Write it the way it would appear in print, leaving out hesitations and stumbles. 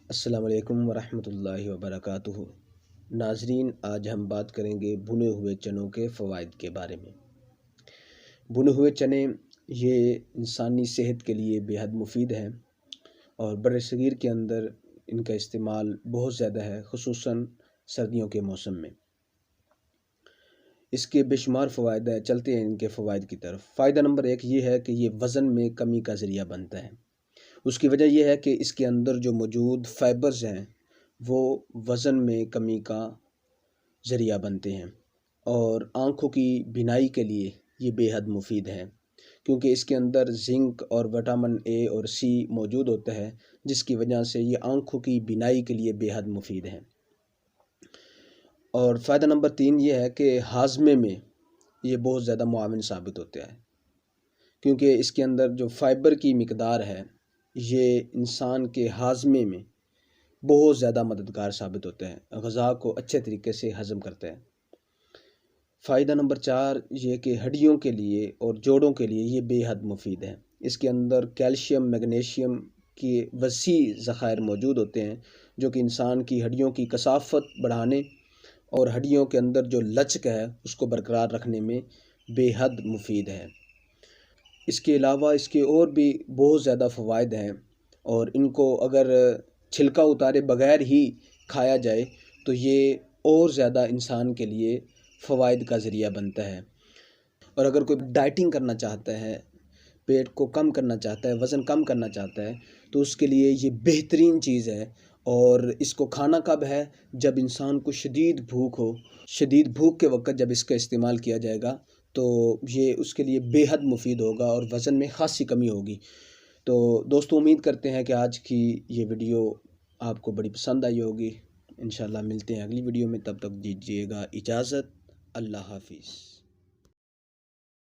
السلام علیکم ورحمۃ اللہ وبرکاتہ۔ ناظرین، آج ہم بات کریں گے بھنے ہوئے چنوں کے فوائد کے بارے میں۔ بھنے ہوئے چنے یہ انسانی صحت کے لیے بے حد مفید ہیں اور بر صغیر کے اندر ان کا استعمال بہت زیادہ ہے، خصوصاً سردیوں کے موسم میں۔ اس کے بے شمار فوائد ہیں، چلتے ہیں ان کے فوائد کی طرف۔ فائدہ نمبر 1 یہ ہے کہ یہ وزن میں کمی کا ذریعہ بنتا ہے۔ اس کی وجہ یہ ہے کہ اس کے اندر جو موجود فائبرز ہیں وہ وزن میں کمی کا ذریعہ بنتے ہیں، اور آنکھوں کی بینائی کے لیے یہ بے حد مفید ہے، کیونکہ اس کے اندر زنک اور وٹامن اے اور سی موجود ہوتا ہے، جس کی وجہ سے یہ آنکھوں کی بینائی کے لیے بے حد مفید ہے۔ اور فائدہ نمبر 3 یہ ہے کہ ہاضمے میں یہ بہت زیادہ معاون ثابت ہوتا ہے، کیونکہ اس کے اندر جو فائبر کی مقدار ہے یہ انسان کے ہاضمے میں بہت زیادہ مددگار ثابت ہوتا ہے، غذا کو اچھے طریقے سے ہضم کرتا ہے۔ فائدہ نمبر 4 یہ کہ ہڈیوں کے لیے اور جوڑوں کے لیے یہ بے حد مفید ہے۔ اس کے اندر کیلشیم، میگنیشیم کے وسیع ذخائر موجود ہوتے ہیں، جو کہ انسان کی ہڈیوں کی کثافت بڑھانے اور ہڈیوں کے اندر جو لچک ہے اس کو برقرار رکھنے میں بے حد مفید ہے۔ اس کے علاوہ اس کے اور بھی بہت زیادہ فوائد ہیں، اور ان کو اگر چھلکا اتارے بغیر ہی کھایا جائے تو یہ اور زیادہ انسان کے لیے فوائد کا ذریعہ بنتا ہے۔ اور اگر کوئی ڈائٹنگ کرنا چاہتا ہے، پیٹ کو کم کرنا چاہتا ہے، وزن کم کرنا چاہتا ہے، تو اس کے لیے یہ بہترین چیز ہے۔ اور اس کو کھانا کب ہے؟ جب انسان کو شدید بھوک ہو، شدید بھوک کے وقت جب اس کا استعمال کیا جائے گا تو یہ اس کے لیے بے حد مفید ہوگا اور وزن میں خاصی کمی ہوگی۔ تو دوستو، امید کرتے ہیں کہ آج کی یہ ویڈیو آپ کو بڑی پسند آئی ہوگی۔ انشاءاللہ ملتے ہیں اگلی ویڈیو میں، تب تک دیجیے گا اجازت۔ اللہ حافظ۔